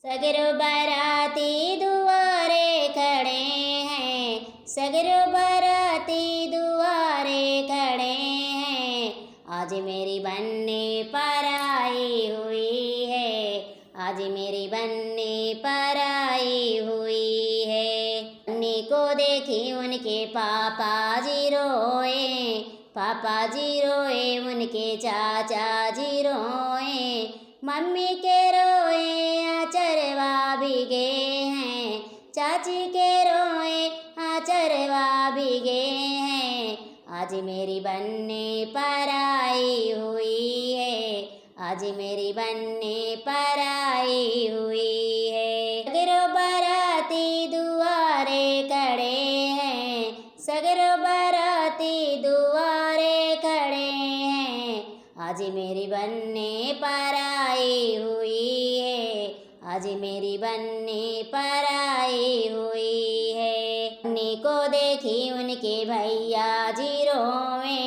सगरो बाराती दुआरे खड़े हैं, सगरो बाराती दुआरे खड़े हैं। आज मेरी बन्नी पर आई हुई है, आज मेरी बन्नी पर आई हुई है। बन्नी को देखी उनके पापा जी रोए, पापा जी रोए, उनके चाचा जी रोए, मम्मी के रोए आचरवा भीगे हैं, चाची के रोए आचरवा भीगे हैं। आज मेरी बन्नी पर आई हुई है, आज मेरी बन्नी पर आई हुई है। सगरो बाराती दुआरे खड़े हैं, सगरो बाराती दुआरे खड़े हैं। आज मेरी बन्नी पर आई हुई है, आज मेरी बन्नी पर आई हुई है। बन्नी को देखी उनके भैया जी रोवे,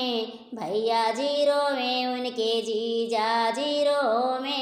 भैया जी रोवे, उनके जीजा जी रोवे,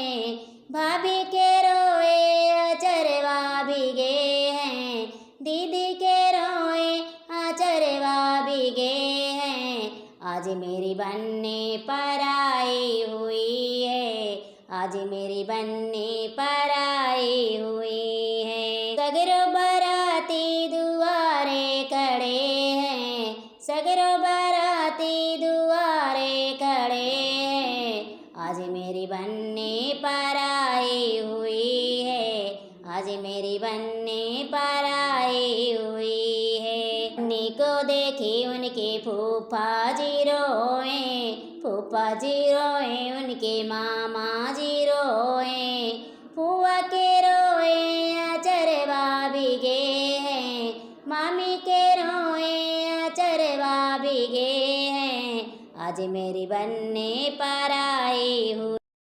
भाभी के रोए आचरवा भीगे हैं, दीदी के रोए आचरवा भीगे हैं। आज मेरी बन्नी पर आई हुई है, आज मेरी बन्नी पर आई हुई है। सगरो बाराती दुआरे खड़े हैं, सगरो बाराती दुआरे खड़े हैं। आज मेरी बन्नी पर आई हुई है, आज मेरी बन्नी पर आई हुई है। बन्नी को देखी उनके फूफा जी रोए, फूफा जी रोए, उनके मामा जी रोए, फूआ के रोए आचरवा भीगे हैं, मामी के रोए आचरवा भीगे हैं। आज मेरी बन्नी पर आई हुई।